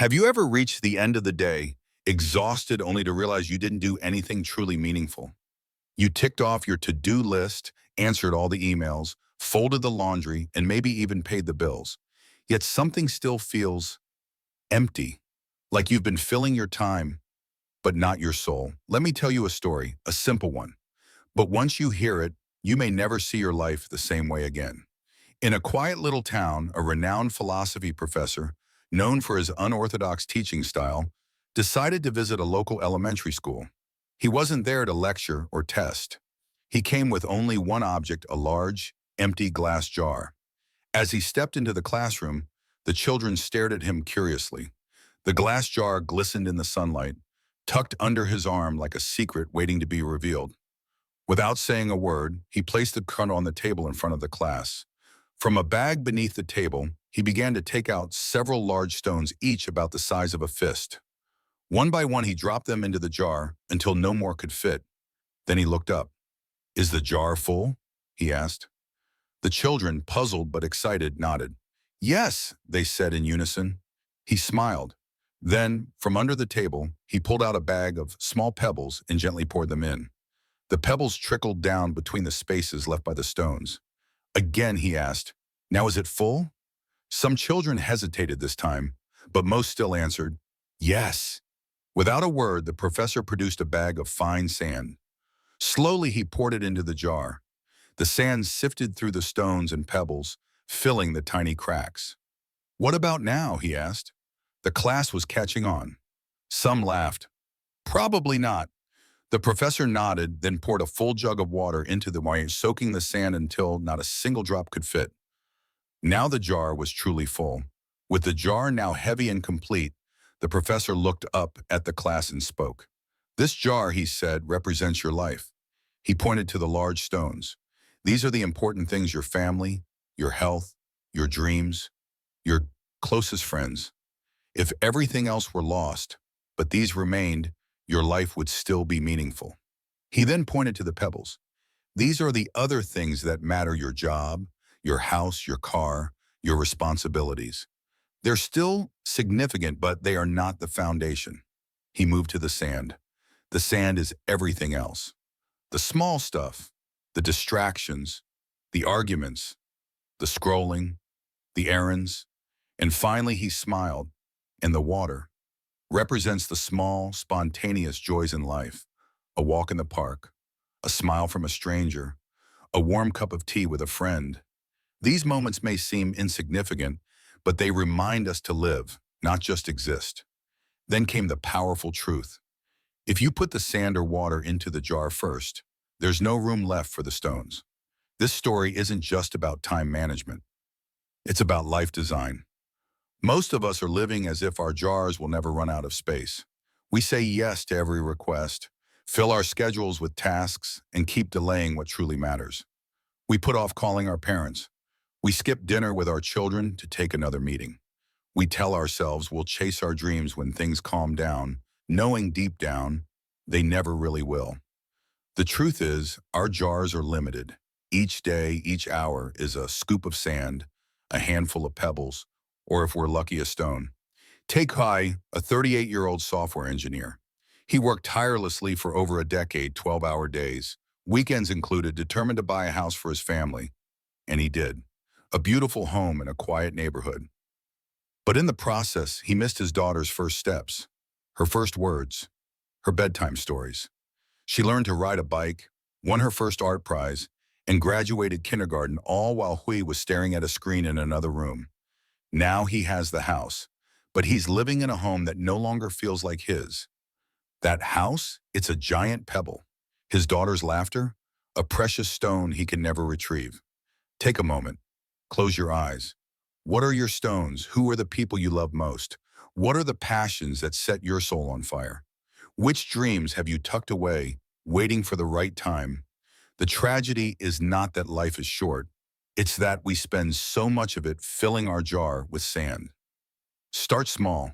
Have you ever reached the end of the day, exhausted only to realize you didn't do anything truly meaningful? You ticked off your to-do list, answered all the emails, folded the laundry, and maybe even paid the bills. Yet something still feels empty, like you've been filling your time, but not your soul. Let me tell you a story, a simple one. But once you hear it, you may never see your life the same way again. In a quiet little town, a renowned philosophy professor, known for his unorthodox teaching style, decided to visit a local elementary school. He wasn't there to lecture or test. He came with only one object, a large, empty glass jar. As he stepped into the classroom, the children stared at him curiously. The glass jar glistened in the sunlight, tucked under his arm like a secret waiting to be revealed. Without saying a word, he placed the jar on the table in front of the class. From a bag beneath the table, he began to take out several large stones, each about the size of a fist. One by one, he dropped them into the jar until no more could fit. Then he looked up. "Is the jar full?" he asked. The children, puzzled but excited, nodded. "Yes," they said in unison. He smiled. Then, from under the table, he pulled out a bag of small pebbles and gently poured them in. The pebbles trickled down between the spaces left by the stones. Again, he asked, "Now is it full?" Some children hesitated this time, but most still answered, "Yes." Without a word, the professor produced a bag of fine sand. Slowly, he poured it into the jar. The sand sifted through the stones and pebbles, filling the tiny cracks. "What about now?" he asked. The class was catching on. Some laughed. "Probably not." The professor nodded, then poured a full jug of water into the wire, soaking the sand until not a single drop could fit. Now the jar was truly full. With the jar now heavy and complete, the professor looked up at the class and spoke. "This jar," he said, "represents your life." He pointed to the large stones. "These are the important things: your family, your health, your dreams, your closest friends. If everything else were lost, but these remained, your life would still be meaningful." He then pointed to the pebbles. "These are the other things that matter: your job, your house, your car, your responsibilities. They're still significant, but they are not the foundation." He moved to the sand. The sand is everything else. The small stuff, the distractions, the arguments, the scrolling, the errands. And finally he smiled, and the water represents the small, spontaneous joys in life: a walk in the park, a smile from a stranger, a warm cup of tea with a friend. These moments may seem insignificant, but they remind us to live, not just exist. Then came the powerful truth. If you put the sand or water into the jar first, there's no room left for the stones. This story isn't just about time management. It's about life design. Most of us are living as if our jars will never run out of space. We say yes to every request, fill our schedules with tasks, and keep delaying what truly matters. We put off calling our parents. We skip dinner with our children to take another meeting. We tell ourselves we'll chase our dreams when things calm down, knowing deep down they never really will. The truth is, our jars are limited. Each day, each hour is a scoop of sand, a handful of pebbles, or if we're lucky, a stone. Take Kai, a 38-year-old software engineer. He worked tirelessly for over a decade, 12-hour days, weekends included, determined to buy a house for his family. And he did. A beautiful home in a quiet neighborhood. But in the process, he missed his daughter's first steps, her first words, her bedtime stories. She learned to ride a bike, won her first art prize, and graduated kindergarten, all while Hui was staring at a screen in another room. Now he has the house, but he's living in a home that no longer feels like his. That house, it's a giant pebble. His daughter's laughter, a precious stone he can never retrieve. Take a moment. Close your eyes. What are your stones? Who are the people you love most? What are the passions that set your soul on fire? Which dreams have you tucked away, waiting for the right time? The tragedy is not that life is short. It's that we spend so much of it filling our jar with sand. Start small.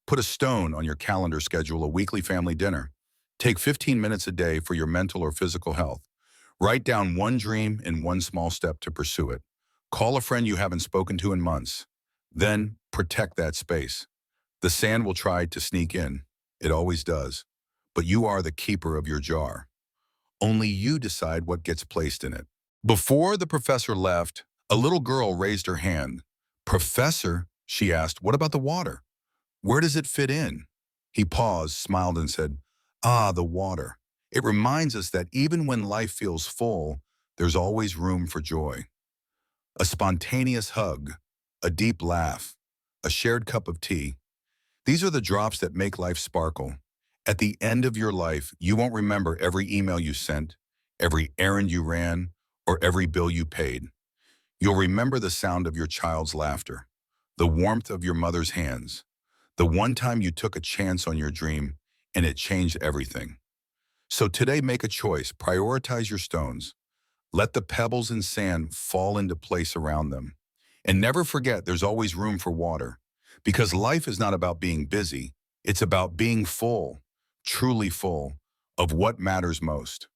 Put a stone on your calendar, schedule a weekly family dinner. Take 15 minutes a day for your mental or physical health. Write down one dream and one small step to pursue it. Call a friend you haven't spoken to in months. Then protect that space. The sand will try to sneak in. It always does. But you are the keeper of your jar. Only you decide what gets placed in it. Before the professor left, a little girl raised her hand. "Professor," she asked, "what about the water? Where does it fit in?" He paused, smiled, and said, "Ah, the water. It reminds us that even when life feels full, there's always room for joy. A spontaneous hug, a deep laugh, a shared cup of tea. These are the drops that make life sparkle. At the end of your life, you won't remember every email you sent, every errand you ran, or every bill you paid. You'll remember the sound of your child's laughter, the warmth of your mother's hands, the one time you took a chance on your dream and it changed everything. So today, make a choice. Prioritize your stones. Let the pebbles and sand fall into place around them. And never forget there's always room for water. Because life is not about being busy. It's about being full, truly full, of what matters most.